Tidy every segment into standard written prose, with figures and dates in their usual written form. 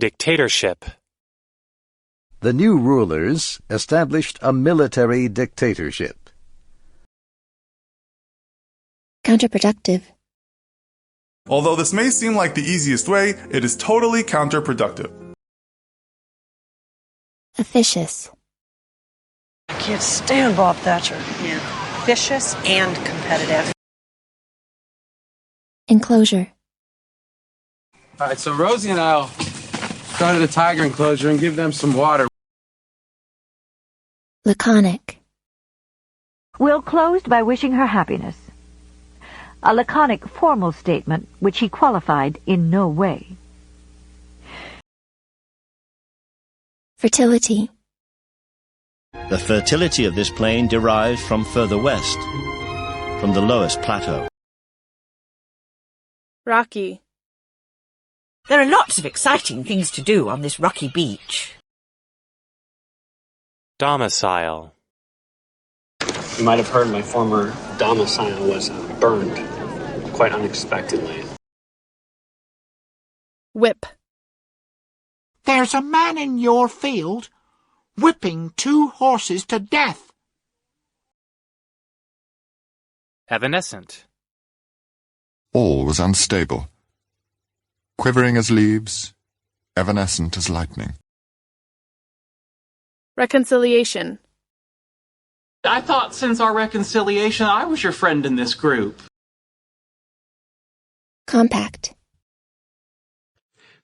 Dictatorship. The new rulers established a military dictatorship. Counterproductive. Although this may seem like the easiest way, it is totally counterproductive. Officious. I can't stand Bob Thatcher. Yeah. Vicious and competitive. Enclosure. All right, so Rosie and I'll go to the tiger enclosure and give them some water. Laconic. Will closed by wishing her happiness. A laconic formal statement which he qualified in no way. Fertility. The fertility of this plain derives from further west, from the lowest plateau. Rocky. There are lots of exciting things to do on this rocky beach. Domicile. You might have heard my former domicile was burned quite unexpectedly. Whip. There's a man in your field whipping 2 horses to death. Evanescent. All was unstable, quivering as leaves, evanescent as lightning. Reconciliation. I thought since our reconciliation I was your friend in this group. Compact.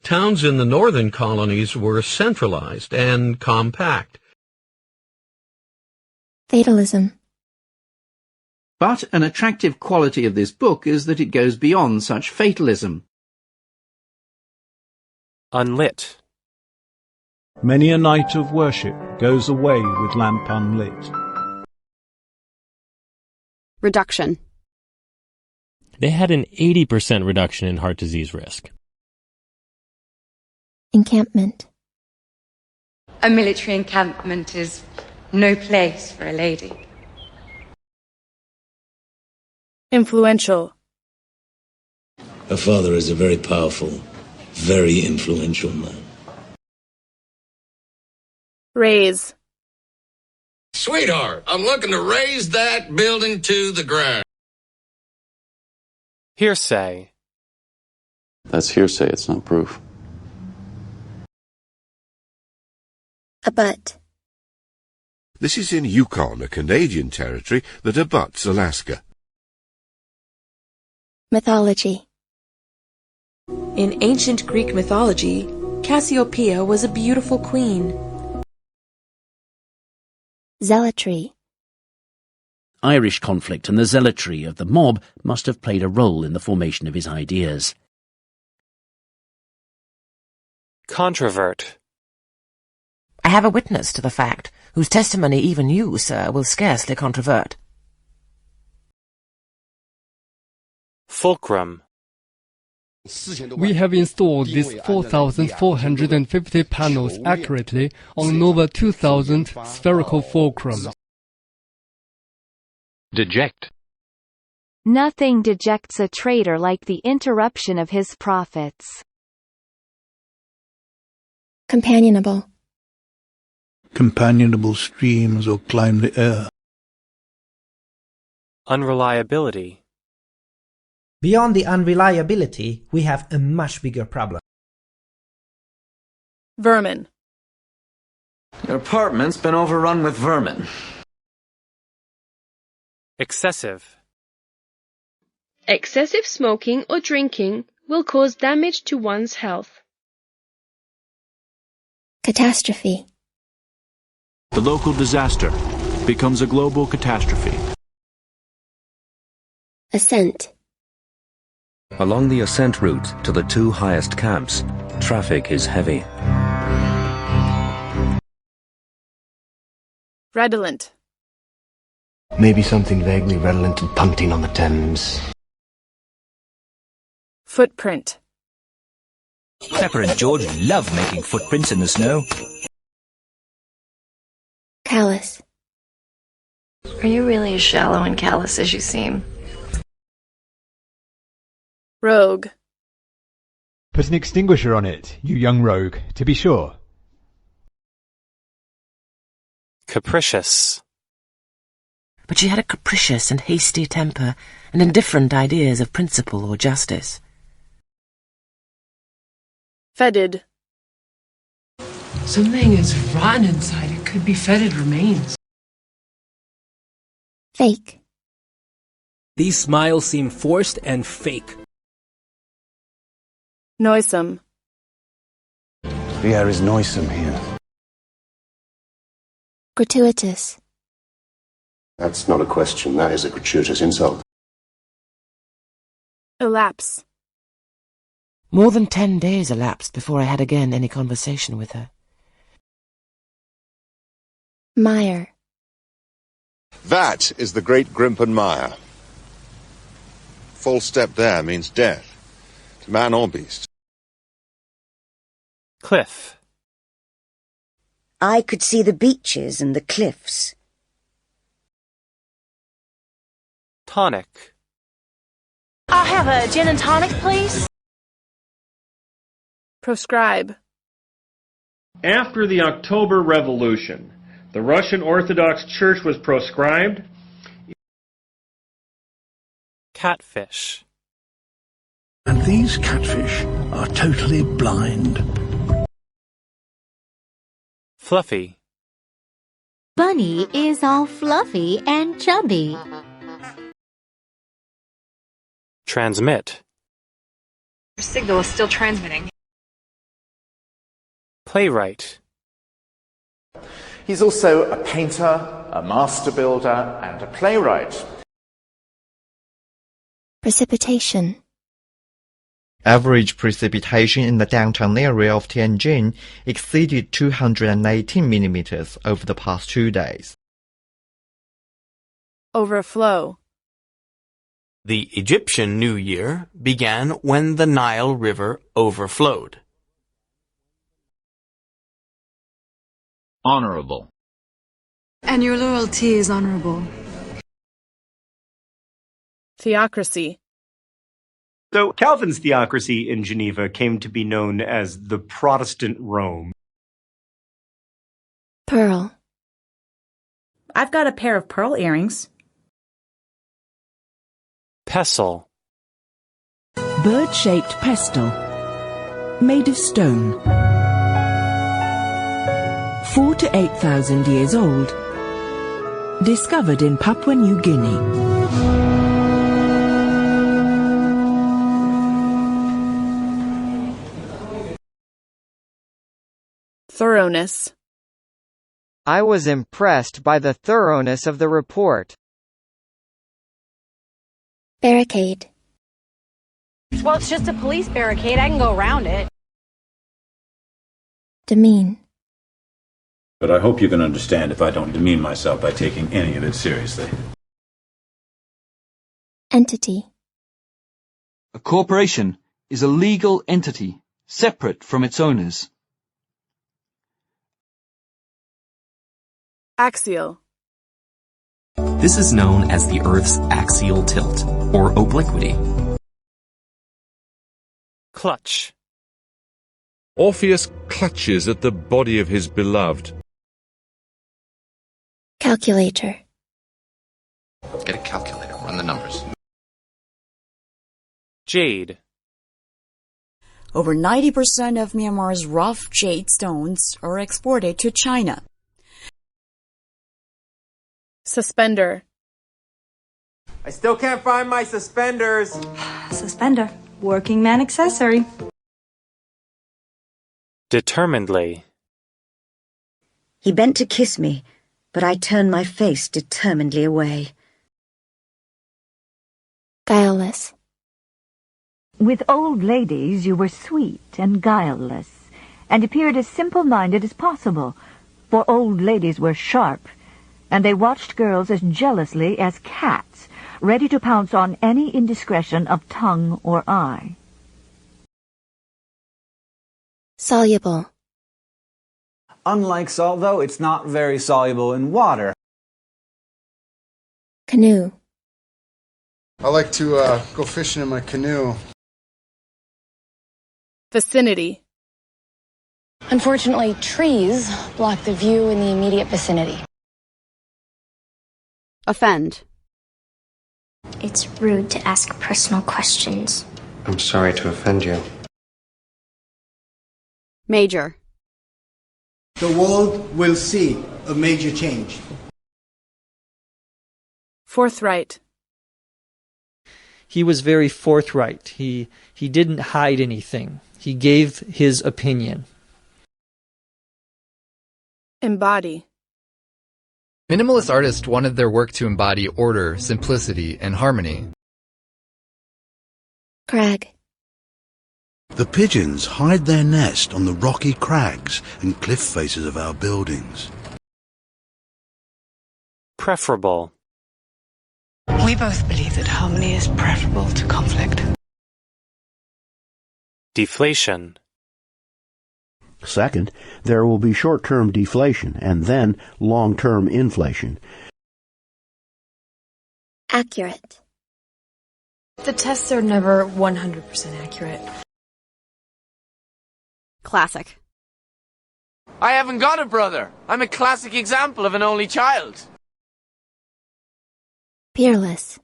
Towns in the northern colonies were centralized and compact. Fatalism. But an attractive quality of this book is that it goes beyond such fatalism. Unlit. Many a night of worship goes away with lamp unlit. Reduction. They had an 80% reduction in heart disease risk. Encampment. A military encampment is no place for a lady. Influential. Her father is a very powerful, very influential man. Raise. Sweetheart, I'm looking to raise that building to the ground. Hearsay. That's hearsay, it's not proof. Abut. This is in Yukon, a Canadian territory that abuts Alaska. Mythology. In ancient Greek mythology, Cassiopeia was a beautiful queen. Zealotry. Irish conflict and the zealotry of the mob must have played a role in the formation of his ideas. Controvert. I have a witness to the fact, whose testimony even you, sir, will scarcely controvert. Fulcrum. We have installed these 4,450 panels accurately on over 2,000 spherical fulcrums. Deject. Nothing dejects a traitor like the interruption of his profits. Companionable. Companionable streams or climb the air. Unreliability. Beyond the unreliability, we have a much bigger problem. Vermin. Your apartment's been overrun with vermin. Excessive. Excessive smoking or drinking will cause damage to one's health. Catastrophe. The local disaster becomes a global catastrophe. Ascent. Along the ascent route to the 2 highest camps, traffic is heavy. Redolent. Maybe something vaguely redolent and punting on the Thames. Footprint. Pepper and George love making footprints in the snow. Callous. Are you really as shallow and callous as you seem? Rogue. Put an extinguisher on it, you young rogue, to be sure. Capricious. But she had a capricious and hasty temper, and indifferent ideas of principle or justice. Fetid. Something is rotten inside. It could be fetid remains. Fake. These smiles seem forced and fake. Noisome. The air is noisome here. Gratuitous. That's not a question, that is a gratuitous insult. Elapse. More than 10 days elapsed before I had again any conversation with her. Mire. That is the great Grimpen Mire. False step there means death, to man or beast. Cliff. I could see the beaches and the cliffs. Tonic. I'll have a gin and tonic, please. Proscribe. After the October Revolution, the Russian Orthodox Church was proscribed. Catfish. And these catfish are totally blind. Fluffy. Bunny is all fluffy and chubby. Transmit. Your signal is still transmitting. Playwright. He's also a painter, a master builder, and a playwright. Precipitation. Average precipitation in the downtown area of Tianjin exceeded 218 millimeters over the past 2 days. Overflow. The Egyptian New Year began when the Nile River overflowed. Honorable. And your loyalty is honorable. Theocracy. So Calvin's theocracy in Geneva came to be known as the Protestant Rome. Pearl. I've got a pair of pearl earrings. Pestle. Bird-shaped pestle. Made of stone. 4,000 to 8,000 years old. Discovered in Papua New Guinea. Thoroughness. I was impressed by the thoroughness of the report. Barricade. Well, it's just a police barricade. I can go around it. Demean. But I hope you can understand if I don't demean myself by taking any of it seriously. Entity. A corporation is a legal entity, separate from its owners. Axial. This is known as the Earth's axial tilt, or obliquity. Clutch. Orpheus clutches at the body of his beloved. Calculator. Get a calculator, run the numbers. Jade. Over 90% of Myanmar's rough jade stones are exported to China. Suspender. I still can't find my suspenders. Suspender. Working man accessory. Determinedly. He bent to kiss me, but I turned my face determinedly away. Guileless. With old ladies you were sweet and guileless, and appeared as simple-minded as possible, for old ladies were sharp, and they watched girls as jealously as cats, ready to pounce on any indiscretion of tongue or eye. Soluble. Unlike salt, though, it's not very soluble in water. Canoe. I like to go fishing in my canoe. Vicinity. Unfortunately, trees block the view in the immediate vicinity. Offend. It's rude to ask personal questions. I'm sorry to offend you. Major. The world will see a major change. Forthright. He was very forthright. He didn't hide anything. He gave his opinion. Embody. Minimalist artists wanted their work to embody order, simplicity, and harmony. Crag. The pigeons hide their nest on the rocky crags and cliff faces of our buildings. Preferable. We both believe that harmony is preferable to conflict. Deflation. Second, there will be short-term deflation and then long-term inflation. Accurate. The tests are never 100% accurate. Classic. I haven't got a brother. I'm a classic example of an only child. Peerless.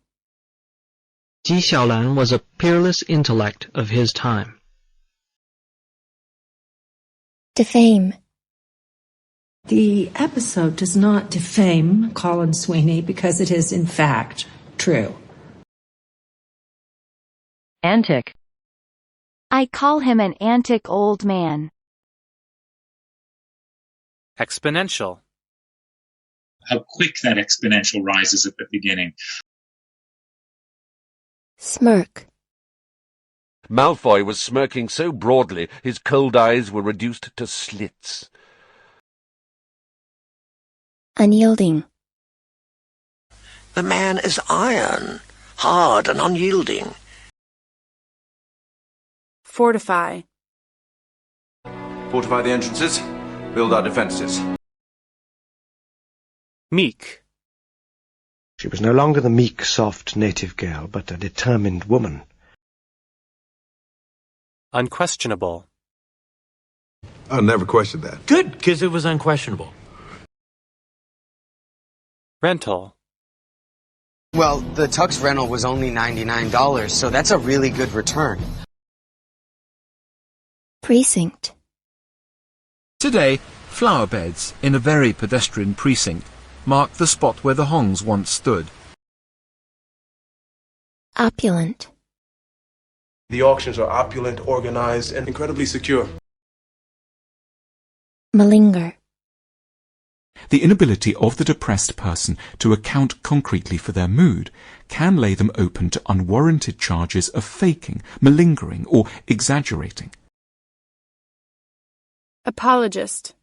Ji Xiaolan was a peerless intellect of his time. Defame. The episode does not defame Colin Sweeney because it is, in fact, true. Antic. I call him an antic old man. Exponential. How quick that exponential rises at the beginning. Smirk. Malfoy was smirking so broadly his cold eyes were reduced to slits. Unyielding. The man is iron, hard and unyielding. Fortify. Fortify the entrances, build our defences. Meek. She was no longer the meek, soft native girl, but a determined woman. Unquestionable. I'll never question that. Good, because it was unquestionable. Rental. Well, the tux rental was only $99, so that's a really good return. Precinct. Today, flower beds in a very pedestrian precinct mark the spot where the Hongs once stood. Opulent. The auctions are opulent, organized, and incredibly secure. Malinger. The inability of the depressed person to account concretely for their mood can lay them open to unwarranted charges of faking, malingering, or exaggerating. Apologist.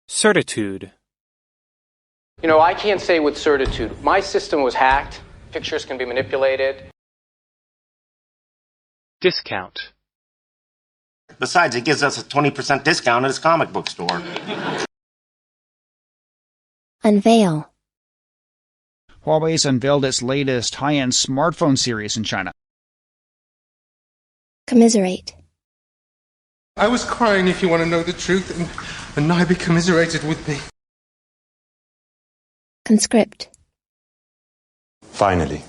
Certitude. You know, I can't say with certitude. My system was hacked. Pictures can be manipulated. Discount. Besides, it gives us a 20% discount at his comic book store. Unveil. Huawei's unveiled its latest high-end smartphone series in China. Commiserate. I was crying, if you want to know the truth, and Naibi commiserated with me. Conscript. Finally,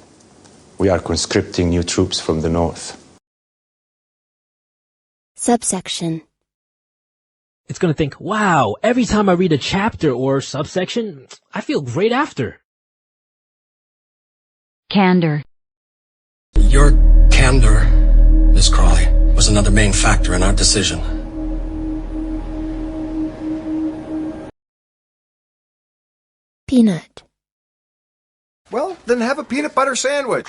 we are conscripting new troops from the north. Subsection. It's going to think, wow, every time I read a chapter or subsection, I feel great after. Candor. Your candor, Miss Crawley, was another main factor in our decision. Peanut. Well, then have a peanut butter sandwich.